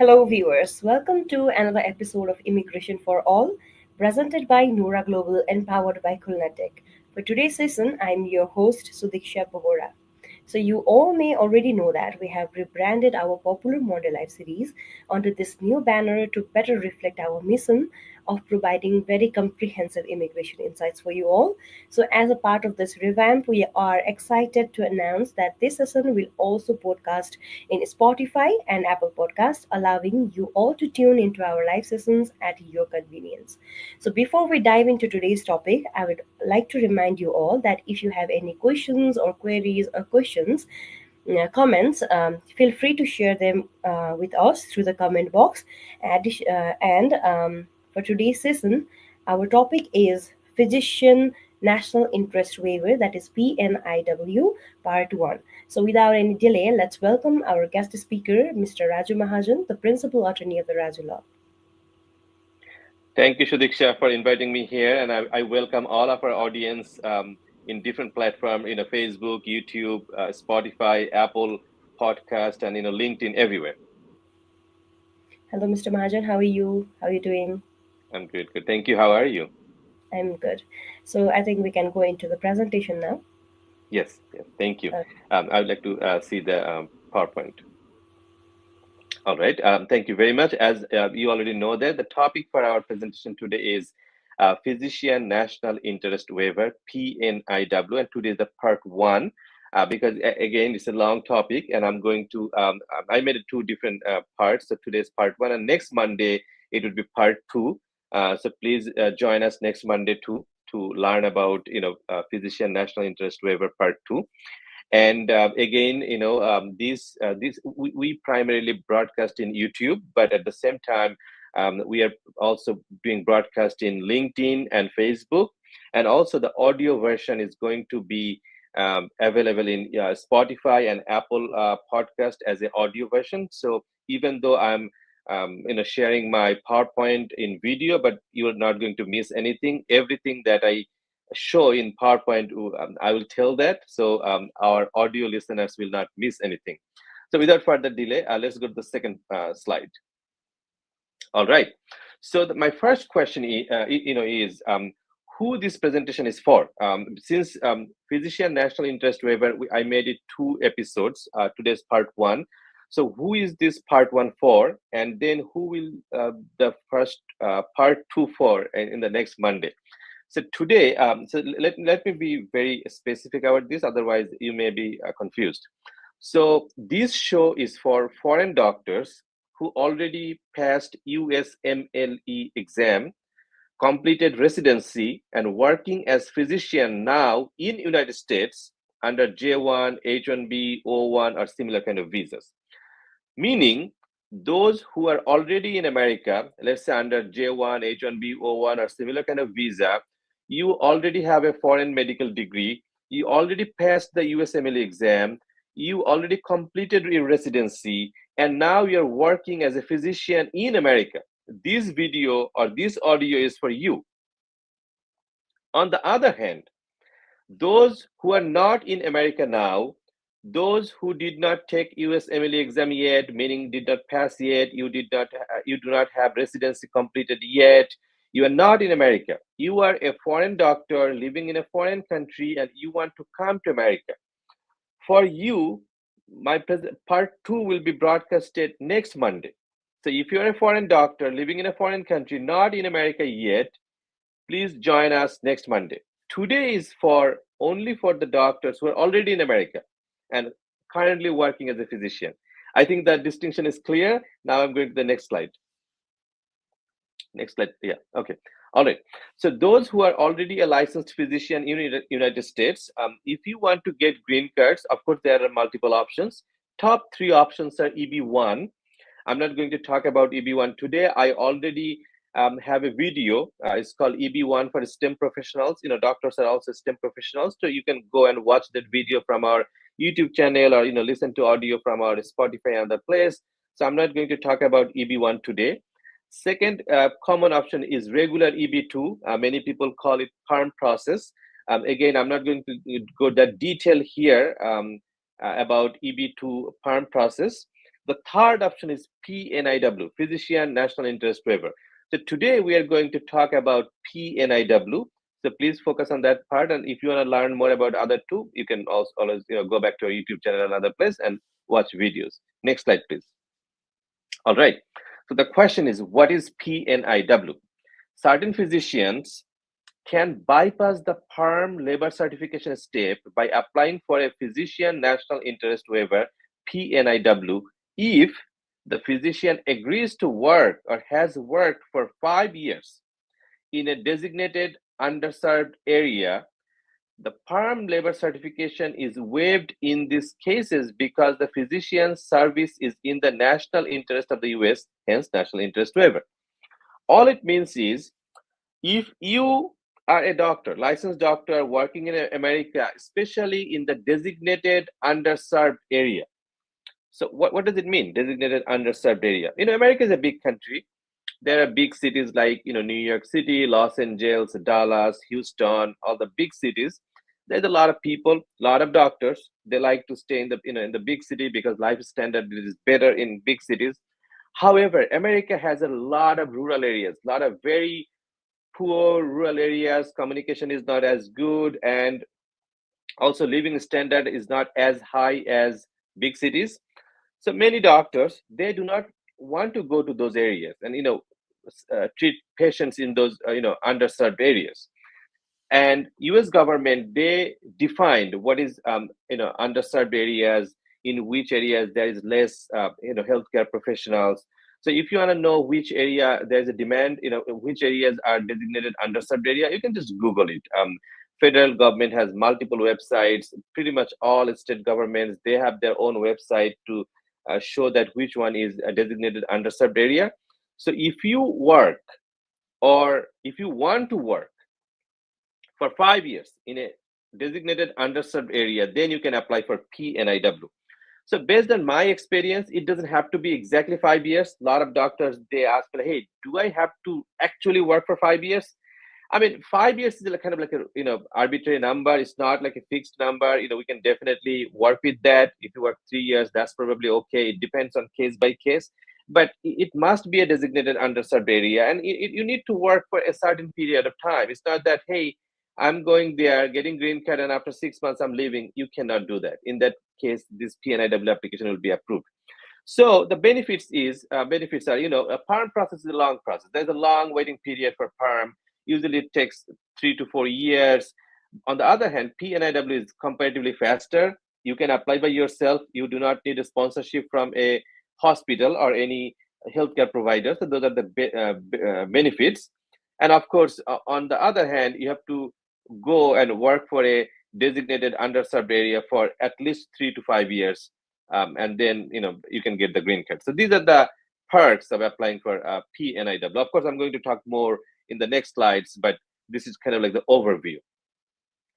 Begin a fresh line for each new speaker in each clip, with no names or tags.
Hello, viewers. Welcome to another episode of Immigration for All, presented by Noura Global and powered by Kulnatek. For today's session, I'm your host, 𝐏𝐡𝐲𝐬𝐢𝐜𝐢𝐜 So, you all may already know that we have rebranded our popular Model Life series onto this new banner to better reflect our mission of providing very comprehensive immigration insights for you all. So, as a part of this revamp, we are excited to announce that this session will also podcast in Spotify and Apple Podcasts, allowing you all to tune into our live sessions at your convenience. So, before we dive into today's topic, I would like to remind you all that if you have any questions or queries or questions, comments, feel free to share them with us through the comment box. And for today's session, our topic is Physician National Interest Waiver, that is PNIW Part 1. So, without any delay, let's welcome our guest speaker, Mr. Raju Mahajan, the Principal Attorney of the Raju Law.
Thank you, 𝐶𝐶𝐻, for inviting me here, and I welcome all of our audience in different platforms, Facebook, YouTube, Spotify, Apple Podcast, and LinkedIn, everywhere.
Hello, Mr. Mahajan. How are you? How are you doing?
I'm good. Thank you. How are you?
I'm good. So I think we can go into the presentation now.
Yes. Thank you.
Uh,
I would like to see the PowerPoint. All right. Thank you very much. As you already know that the topic for our presentation today is Physician National Interest Waiver, PNIW, and today is the part 1. Because again, it's a long topic, and I'm going to, I made it 2 different parts. So today's part 1, and next Monday, it will be part 2. So please join us next Monday to learn about, Physician National Interest Waiver part 2. And again, we primarily broadcast in YouTube, but at the same time, we are also doing broadcast in LinkedIn and Facebook, and also the audio version is going to be available in Spotify and Apple Podcast as an audio version. So even though I'm sharing my PowerPoint in video, but you're not going to miss anything. Everything that I show in PowerPoint, I will tell that, so our audio listeners will not miss anything. So without further delay, let's go to the second slide. All right. So my first question is who this presentation is for. Since Physician National Interest Waiver, I made it 2 episodes. Today's part 1. So who is this part 1 for? And then who will the first part 2 for in the next Monday? So today, let me be very specific about this, otherwise you may be confused. So this show is for foreign doctors who already passed USMLE exam, completed residency, and working as physician now in United States under J1, H1B, O1, or similar kind of visas. Meaning, those who are already in America, let's say under J1, H1B, O1, or similar kind of visa, you already have a foreign medical degree, you already passed the USMLE exam, you already completed your residency, and now you're working as a physician in America. This video or this audio is for you. On the other hand, those who are not in America now, those who did not take USMLE exam yet, meaning did not pass yet, you do not have residency completed yet, you are not in America. You are a foreign doctor living in a foreign country and you want to come to America. For you, my part 2 will be broadcasted next Monday. So if you're a foreign doctor living in a foreign country, not in America yet, please join us next Monday. Today is only for the doctors who are already in America and currently working as a physician. I think that distinction is clear. Now I'm going to the next slide. Next slide. Yeah. Okay. All right. So those who are already a licensed physician in the United States, if you want to get green cards, of course, there are multiple options. Top 3 options are EB1. I'm not going to talk about EB1 today. I already have a video. It's called EB1 for STEM professionals. Doctors are also STEM professionals. So you can go and watch that video from our YouTube channel, or listen to audio from our Spotify and other place. So I'm not going to talk about EB1 today. Second common option is regular EB2. Many people call it PERM process. Again, I'm not going to go that detail here about EB2 PERM process. The third option is PNIW, Physician National Interest Waiver. So today we are going to talk about PNIW. So please focus on that part. And if you want to learn more about other two, you can also always go back to our YouTube channel and other place and watch videos. Next slide, please. All right. So the question is, what is PNIW? Certain physicians can bypass the PERM labor certification step by applying for a Physician National Interest Waiver, PNIW, if the physician agrees to work or has worked for 5 years in a designated underserved area. The PERM labor certification is waived in these cases because the physician's service is in the national interest of the US, hence national interest waiver. All it means is, if you are a doctor, licensed doctor working in America, especially in the designated underserved area. So what does it mean, designated underserved area? America is a big country. There are big cities like New York City, Los Angeles, Dallas, Houston, all the big cities. There's a lot of people, a lot of doctors. They like to stay in the in the big city because life standard is better in big cities. However, America has a lot of rural areas, a lot of very poor rural areas. Communication is not as good, and also living standard is not as high as big cities. So many doctors, they do not want to go to those areas and treat patients in those underserved areas. And US government, they defined what is underserved areas, in which areas there is less healthcare professionals. So if you want to know which area there's a demand, which areas are designated underserved area, you can just Google it. Federal government has multiple websites. Pretty much all state governments, they have their own website to show that which one is a designated underserved area. So if you work, or if you want to work for 5 years in a designated underserved area, then you can apply for PNIW. So based on my experience, it doesn't have to be exactly 5 years. A lot of doctors, they ask, hey, do I have to actually work for 5 years? I mean, 5 years is kind of like a arbitrary number. It's not like a fixed number. We can definitely work with that. If you work 3 years, that's probably okay. It depends on case by case, but it must be a designated underserved area, and you need to work for a certain period of time. It's not that, hey, I'm going there, getting green card, and after 6 months I'm leaving. You cannot do that. In that case, this PNIW application will be approved. So the benefits are, a PERM process is a long process. There's a long waiting period for PERM. Usually it takes 3 to 4 years. On the other hand, PNIW is comparatively faster. You can apply by yourself. You do not need a sponsorship from a hospital or any healthcare provider. So those are the benefits. And of course, on the other hand, you have to go and work for a designated underserved area for at least 3 to 5 years. And then you can get the green card. So these are the perks of applying for PNIW. Of course, I'm going to talk more in the next slides, but this is kind of like the overview.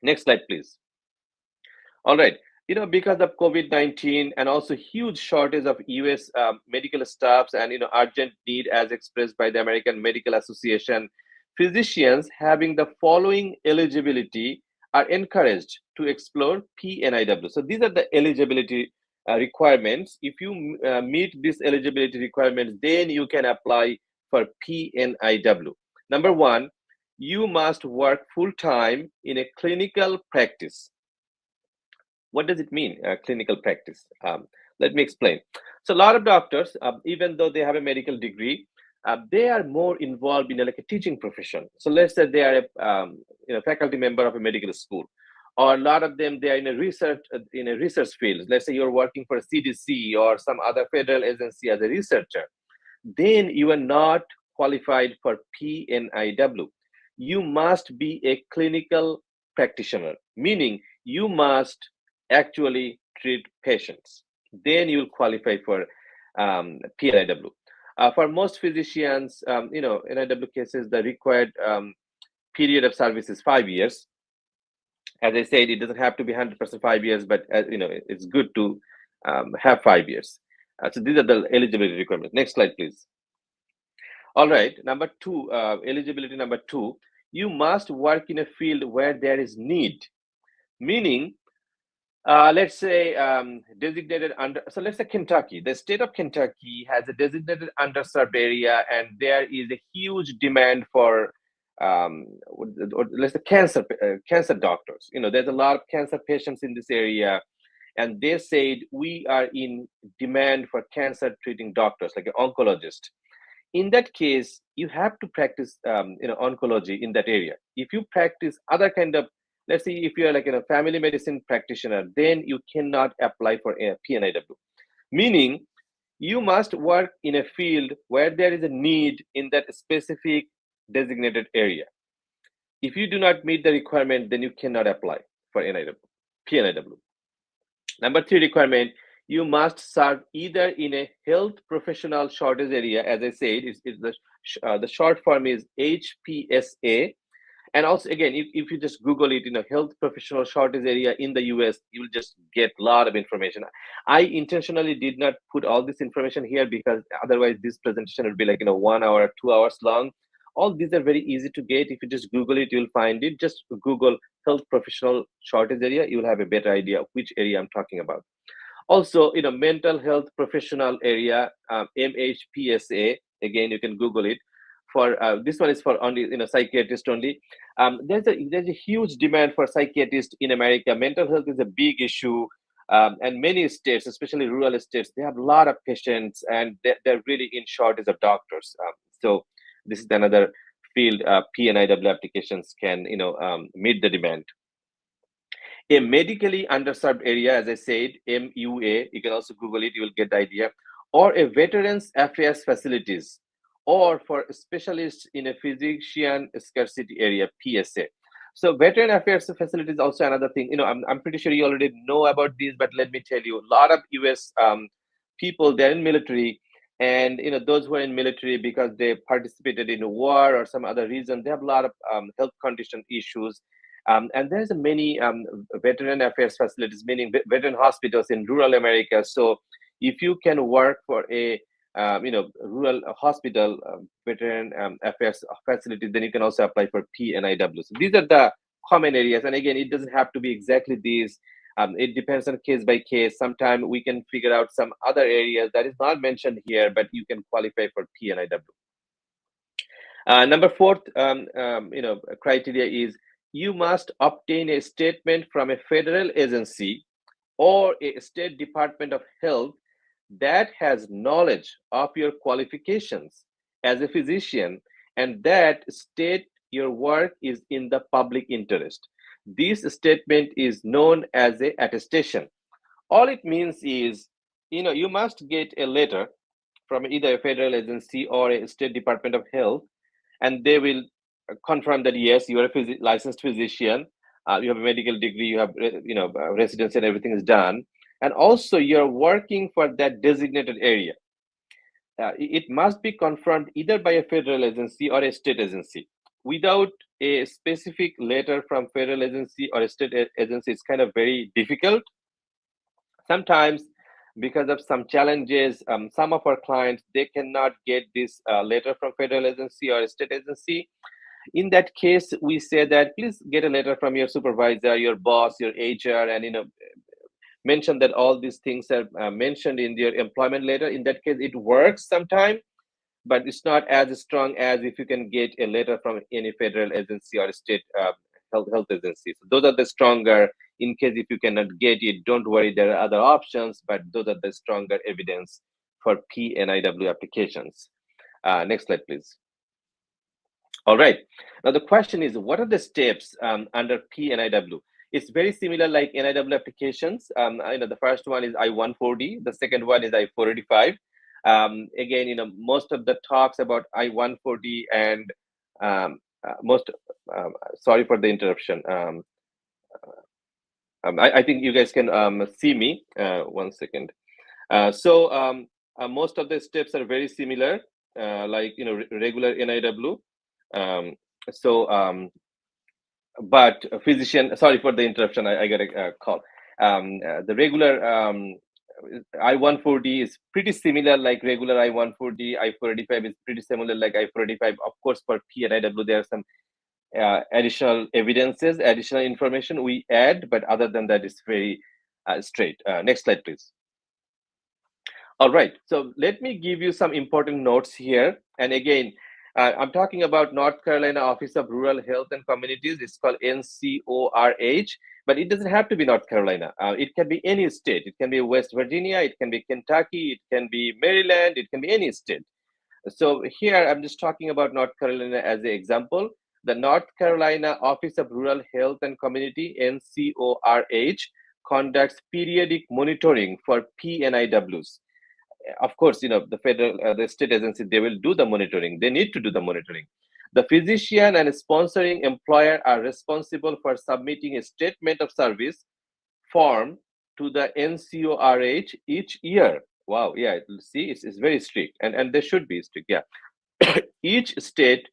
Next slide, please. All right. Because of COVID-19 and also huge shortage of US medical staffs and urgent need as expressed by the American Medical Association, physicians having the following eligibility are encouraged to explore PNIW. So these are the eligibility requirements. If you meet these eligibility requirements, then you can apply for PNIW. Number one, you must work full-time in a clinical practice. What does it mean, clinical practice? Let me explain. So a lot of doctors, even though they have a medical degree, they are more involved in like a teaching profession. So let's say they are a faculty member of a medical school, or a lot of them, they are in a research field. Let's say you're working for a CDC or some other federal agency as a researcher. Then you are not qualified for PNIW. You must be a clinical practitioner, meaning you must actually treat patients. Then you'll qualify for PNIW. For most physicians, NIW cases, the required period of service is 5 years. As I said, it doesn't have to be 100% 5 years, but it's good to have 5 years. So these are the eligibility requirements. Next slide, please. All right, number two, eligibility number two, you must work in a field where there is need, meaning Let's say designated under, so let's say Kentucky, the state of Kentucky has a designated underserved area, and there is a huge demand for, or let's say cancer doctors. There's a lot of cancer patients in this area, and they said we are in demand for cancer treating doctors, like an oncologist. In that case, you have to practice oncology in that area. If you practice other kind of, let's say if you're like a family medicine practitioner, then you cannot apply for a PNIW, meaning you must work in a field where there is a need in that specific designated area. If you do not meet the requirement, then you cannot apply for PNIW. Number 3 requirement, you must serve either in a health professional shortage area. As I said, the short form is HPSA. And also, again, if you just Google it, health professional shortage area in the US, you will just get a lot of information. I intentionally did not put all this information here because otherwise this presentation would be like 1 hour, 2 hours long. All these are very easy to get. If you just Google it, you'll find it. Just Google health professional shortage area, you'll have a better idea of which area I'm talking about. Also, mental health professional area, MHPSA. Again, you can Google it. For this one is for only psychiatrist only. There's a huge demand for psychiatrists in America. Mental health is a big issue, and many states, especially rural states, they have a lot of patients, and they're really in shortage of doctors. So this is another field PNIW applications can meet the demand. A medically underserved area, as I said, MUA, you can also Google it, you will get the idea, or a veterans affairs facilities, or for specialists in a physician scarcity area, PSA. So veteran affairs facilities also another thing. I'm pretty sure you already know about these, but let me tell you, a lot of US people, they're in military, and those who are in military because they participated in a war or some other reason, they have a lot of health condition issues. And there's many veteran affairs facilities, meaning veteran hospitals in rural America. So if you can work for a rural hospital veteran affairs facility, then you can also apply for PNIW. So these are the common areas. And again, it doesn't have to be exactly these. It depends on case by case. Sometimes we can figure out some other areas that is not mentioned here, but you can qualify for PNIW. Number 4th, criteria is you must obtain a statement from a federal agency or a state department of health that has knowledge of your qualifications as a physician and that state your work is in the public interest. This statement is known as a attestation. All it means is, you must get a letter from either a federal agency or a state department of health, and they will confirm that yes, you are a licensed physician, you have a medical degree, you have residency, and everything is done, and also you're working for that designated area. It must be confirmed either by a federal agency or a state agency. Without a specific letter from federal agency or a state agency, it's kind of very difficult. Sometimes, because of some challenges, some of our clients, they cannot get this letter from federal agency or a state agency. In that case, we say that please get a letter from your supervisor, your boss, your HR, and mention that all these things are mentioned in your employment letter. In that case, it works sometimes, but it's not as strong as if you can get a letter from any federal agency or state health agency. So those are the stronger. In case if you cannot get it, don't worry, there are other options, but those are the stronger evidence for PNIW applications. Next slide, please. All right. Now the question is, what are the steps under PNIW? It's very similar like NIW applications. The first one is I-140. The second one is I-485. Again, most of the talks about I-140 and sorry for the interruption. I think you guys can see me. 1 second. Most of the steps are very similar, like regular NIW. But a physician, sorry for the interruption, I got a call. The regular I-140 is pretty similar like regular I-140. I-485 is pretty similar like I-485. Of course, for PNIW, there are some additional evidences, additional information we add, but other than that, it's very state. Next slide, please. All right, so let me give you some important notes here. And again, I'm talking about North Carolina Office of Rural Health and Communities. It's called NCORH, but it doesn't have to be North Carolina. It can be any state. It can be West Virginia, it can be Kentucky, it can be Maryland, it can be any state. So here I'm just talking about North Carolina as an example. The North Carolina Office of Rural Health and Community, NCORH, conducts periodic monitoring for PNIWs. Of course, the federal, the state agency, they will do the monitoring. They need to do the monitoring. The physician and sponsoring employer are responsible for submitting a statement of service form to the NCORH each year. Wow, yeah, see, it's very strict, and they should be strict. Yeah, each state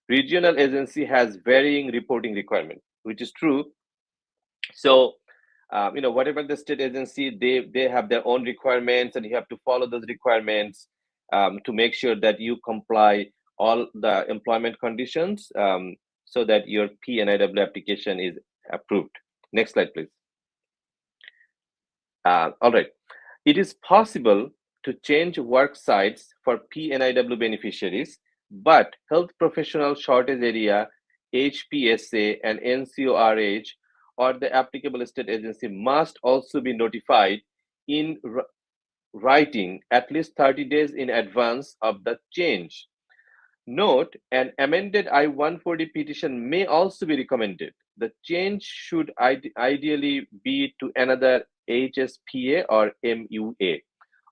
regional agency has varying reporting requirements, which is true. So whatever the state agency, they have their own requirements, and you have to follow those requirements to make sure that you comply all the employment conditions, so that your PNIW application is approved. Next slide, please. All right, it is possible to change work sites for PNIW beneficiaries, but health professional shortage area, HPSA, and NCORH, or the applicable state agency must also be notified in writing at least 30 days in advance of the change. Note, an amended I-140 petition may also be recommended. The change should ideally be to another HSPA or MUA.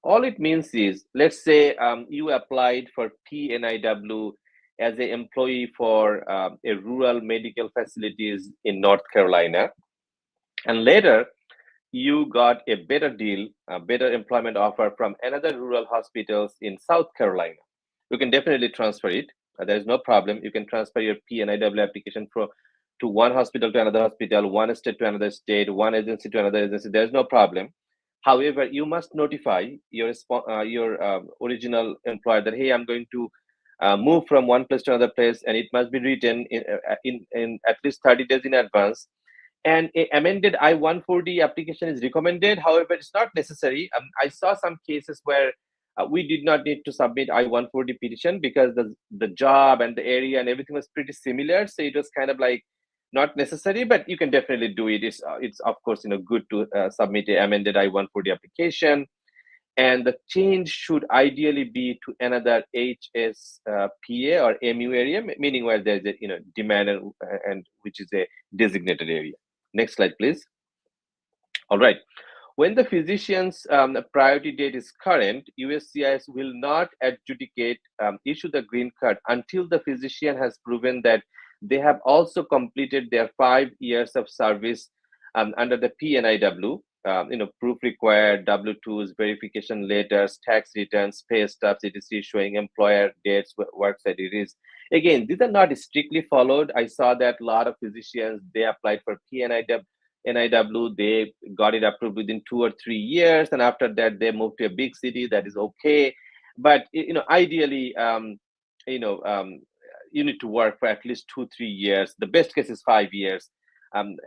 All it means is, let's say you applied for PNIW as an employee for a rural medical facilities in North Carolina, and later you got a better deal, a better employment offer from another rural hospitals in South Carolina. You can definitely transfer it. There is no problem. You can transfer your PNIW application to one hospital to another hospital, one state to another state, one agency to another agency. There is no problem. However, you must notify your original employer that, hey, I'm going to move from one place to another place, and it must be written in at least 30 days in advance. And a amended I-140 application is recommended. However, it's not necessary. I saw some cases where we did not need to submit I-140 petition because the job and the area and everything was pretty similar. So it was kind of like not necessary, but you can definitely do it. It's of course good to submit an amended I-140 application. And the change should ideally be to another HSPA or MU area, meaning where there's a demand and which is a designated area. Next slide, please. All right. When the physician's priority date is current, USCIS will not adjudicate, issue the green card until the physician has proven that they have also completed their 5 years of service under the PNIW. Proof required, W-2s, verification letters, tax returns, pay stubs, etc., showing employer dates, work site it is. Again, these are not strictly followed. I saw that a lot of physicians, they applied for PNIW, they got it approved within 2 or 3 years, and after that they moved to a big city. That is okay, but ideally, you need to work for at least 2-3 years. The best case is 5 years, and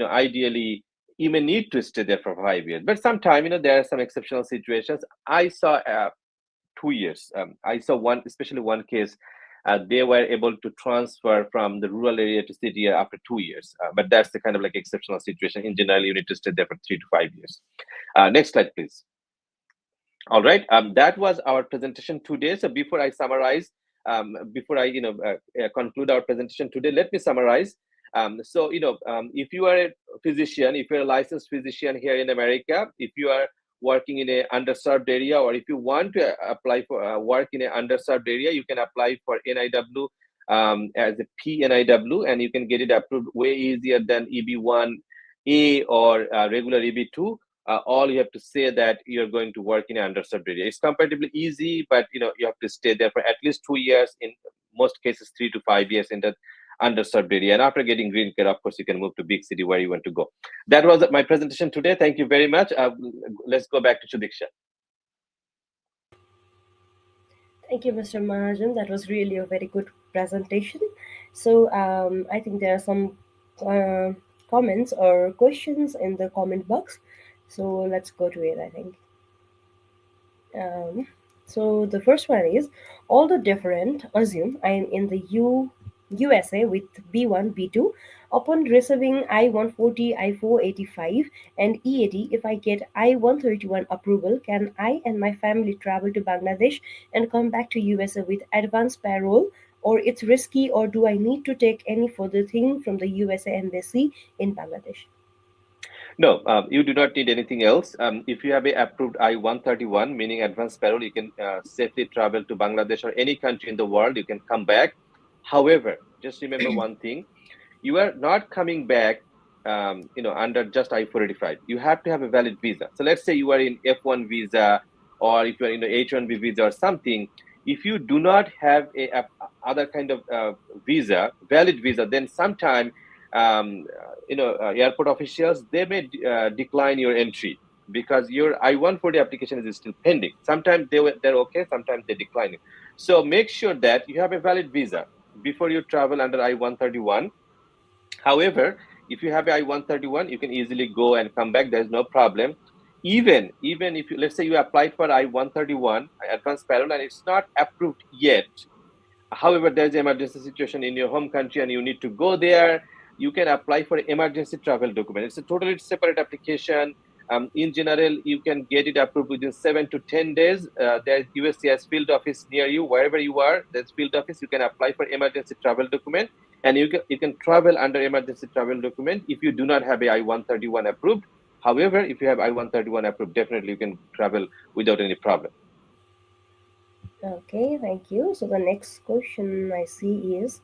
ideally you may need to stay there for 5 years. But sometimes there are some exceptional situations. I saw 2 years. I saw especially one case. They were able to transfer from the rural area to city after 2 years. But that's the kind of like exceptional situation. In general, you need to stay there for 3 to 5 years. Next slide, please. All right. That was our presentation today. So before I summarize, before I conclude our presentation today, let me summarize. If you are a physician, if you're a licensed physician here in America, if you are working in a underserved area, or if you want to apply for work in an underserved area, you can apply for NIW as a PNIW, and you can get it approved way easier than EB1A or regular EB2. All you have to say that you're going to work in an underserved area. It's comparatively easy, but you have to stay there for at least 2 years, in most cases 3 to 5 years in that underserved area. And after getting green card, of course, you can move to big city where you want to go. That was my presentation today. Thank you very much. Let's go back to 𝐏𝐡𝐲𝐬𝐢𝐜𝐬𝐜.
Thank you, Mr. Mahajan. That was really a very good presentation. So I think there are some comments or questions in the comment box. So let's go to it, I think. Um, so the first one is, although different, assume I am in the USA with B1, B2. Upon receiving I-140, I-485, and E-80, if I get I-131 approval, can I and my family travel to Bangladesh and come back to USA with advance parole? Or it's risky, or do I need to take any further thing from the USA Embassy in Bangladesh?
No, you do not need anything else. If you have a approved I-131, meaning advanced parole, you can safely travel to Bangladesh or any country in the world. You can come back. However, just remember one thing: you are not coming back, under just I-485. You have to have a valid visa. So let's say you are in F1 visa, or if you are in the H-1B visa or something. If you do not have a other kind of visa, valid visa, then sometime, airport officials, they may decline your entry because your I-140 application is still pending. Sometimes they're okay, sometimes they decline it. So make sure that you have a valid visa before you travel under I-131. However, if you have a I-131, you can easily go and come back. There's no problem. Even if you, let's say you applied for I-131 advanced parole and it's not approved yet. However, there's an emergency situation in your home country and you need to go there. You can apply for emergency travel document. It's a totally separate application. In general, you can get it approved within 7 to 10 days. There's USCIS field office near you, wherever you are. There's field office. You can apply for emergency travel document, and you can travel under emergency travel document if you do not have a I-131 approved. However, if you have I-131 approved, definitely you can travel without any problem.
Okay, thank you. So the next question I see is,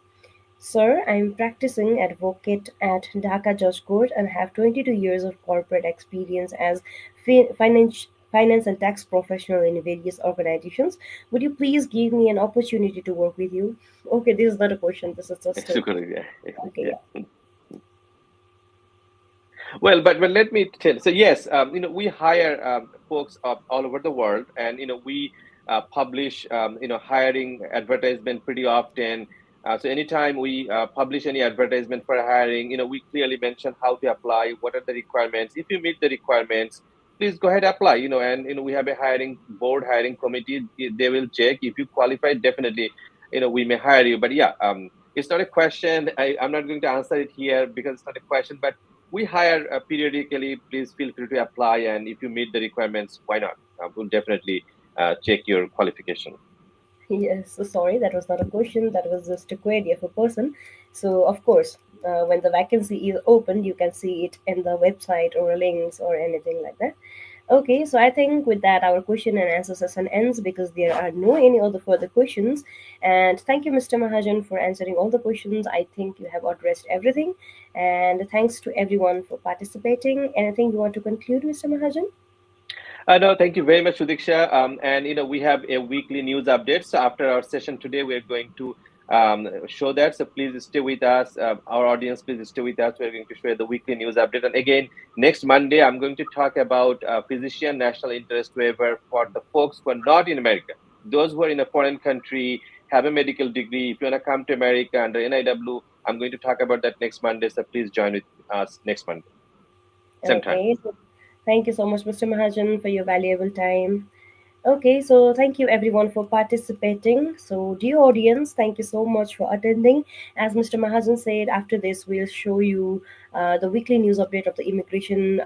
Sir, I'm practicing advocate at Dhaka Judge Court and have 22 years of corporate experience as finance and tax professional in various organizations. Would you please give me an opportunity to work with you? Okay, this is not a question. This is just a
Yeah.
okay.
Yeah. Well, but let me tell. So yes, we hire folks all over the world, and we publish hiring advertisement pretty often. So anytime we publish any advertisement for hiring, we clearly mention how to apply, what are the requirements. If you meet the requirements, please go ahead apply. And we have a hiring board, hiring committee. They will check if you qualify. Definitely, we may hire you. But yeah, it's not a question. I'm not going to answer it here because it's not a question, but we hire periodically. Please feel free to apply, and if you meet the requirements, why not? We'll definitely check your qualification.
Yes, so sorry, that was not a question. That was just a query of a person. So of course, when the vacancy is open, you can see it in the website or links or anything like that. Okay, so I think with that, our question and answer session ends because there are no any other further questions. And thank you, Mr. Mahajan, for answering all the questions. I think you have addressed everything. And thanks to everyone for participating. Anything you want to conclude, Mr. Mahajan?
No, thank you very much, Sudiksha. And we have a weekly news update. So after our session today, we're going to show that. So please stay with us. Our audience, please stay with us. We're going to share the weekly news update. And again, next Monday, I'm going to talk about physician national interest waiver for the folks who are not in America. Those who are in a foreign country, have a medical degree. If you want to come to America under NIW, I'm going to talk about that next Monday. So please join with us next Monday, same time.
Okay, so thank you so much, Mr. Mahajan, for your valuable time. Okay, so thank you everyone for participating. So, dear audience, thank you so much for attending. As Mr. Mahajan said, after this, we'll show you the weekly news update of the immigration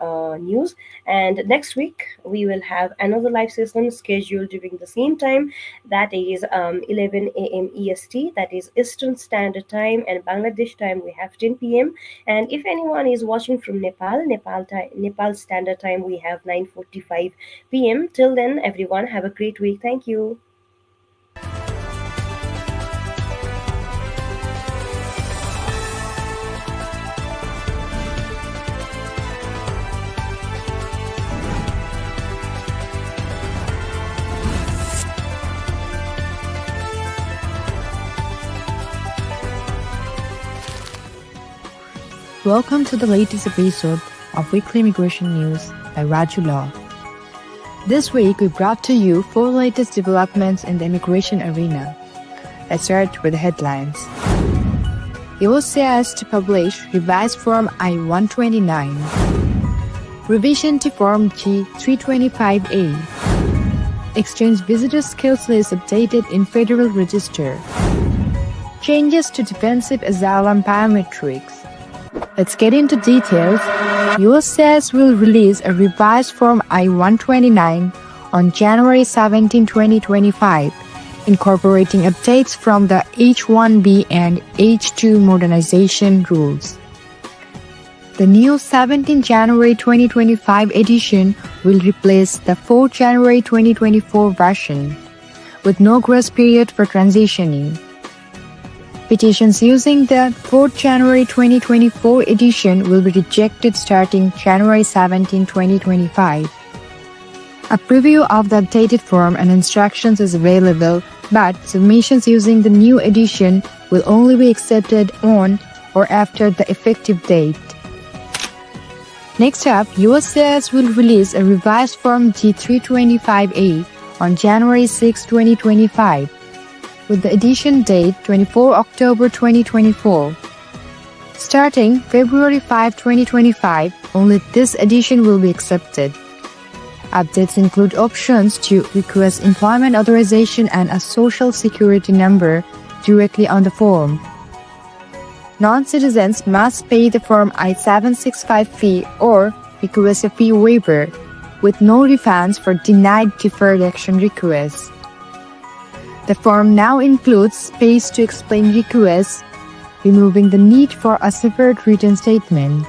news. And next week, we will have another live session scheduled during the same time. That is 11 a.m. EST, that is Eastern Standard Time, and Bangladesh time, we have 10 p.m. And if anyone is watching from Nepal Standard Time, we have 9:45 p.m. Till then, everyone, have a great week. Thank you.
Welcome to the latest episode of Weekly Immigration News by Raju Law. This week, we brought to you 4 latest developments in the immigration arena. Let's start with the headlines. It was set to publish revised Form I-129. Revision to Form G325A. Exchange Visitor Skills List updated in Federal Register. Changes to defensive asylum biometrics. Let's get into details. USCIS will release a revised Form I-129 on January 17, 2025, incorporating updates from the H-1B and H-2 modernization rules. The new 17 January 2025 edition will replace the 4 January 2024 version, with no grace period for transitioning. Petitions using the 4 January 2024 edition will be rejected starting January 17, 2025. A preview of the updated form and instructions is available, but submissions using the new edition will only be accepted on or after the effective date. Next up, USCIS will release a revised Form G325A on January 6, 2025, with the edition date 24 October 2024. Starting February 5, 2025, only this edition will be accepted. Updates include options to request employment authorization and a social security number directly on the form. Non-citizens must pay the Form I-765 fee or request a fee waiver, with no refunds for denied deferred action requests. The form now includes space to explain requests, removing the need for a separate written statement.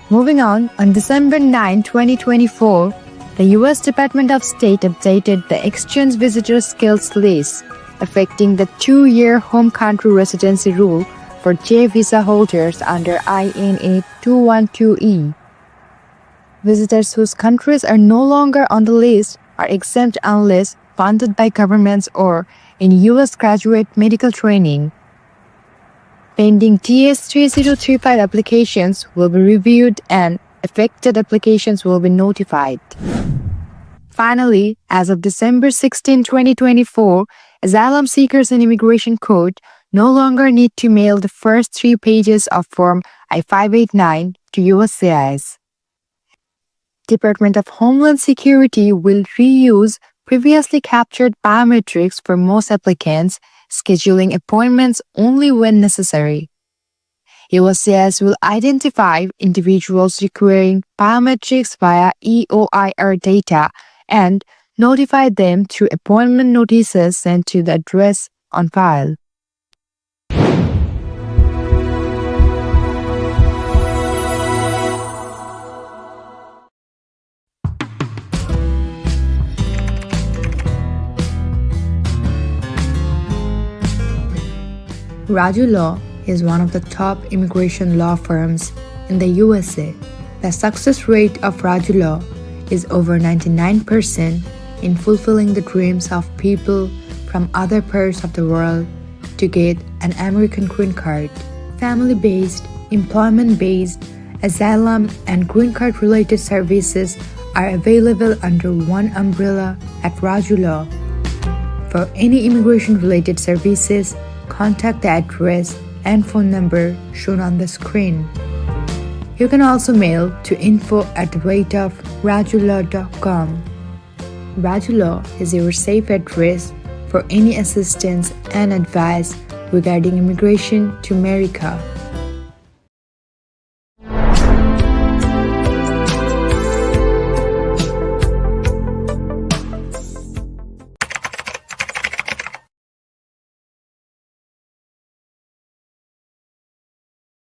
Moving on December 9, 2024, the U.S. Department of State updated the Exchange Visitor Skills List, affecting the 2-year home country residency rule for J visa holders under INA 212E. Visitors whose countries are no longer on the list are exempt unless funded by governments or in U.S. graduate medical training. Pending TS-3035 applications will be reviewed and affected applications will be notified. Finally, as of December 16, 2024, asylum seekers in Immigration Court no longer need to mail the first 3 pages of Form I-589 to USCIS. Department of Homeland Security will reuse previously captured biometrics for most applicants, scheduling appointments only when necessary. USCIS will identify individuals requiring biometrics via EOIR data and notify them through appointment notices sent to the address on file. Raju Law is one of the top immigration law firms in the USA. The success rate of Raju Law is over 99% in fulfilling the dreams of people from other parts of the world to get an American green card. Family-based, employment-based, asylum and green card-related services are available under one umbrella at Raju Law. For any immigration-related services, contact the address and phone number shown on the screen. You can also mail to info@rajulaw.com. Raju Law is your safe address for any assistance and advice regarding immigration to America.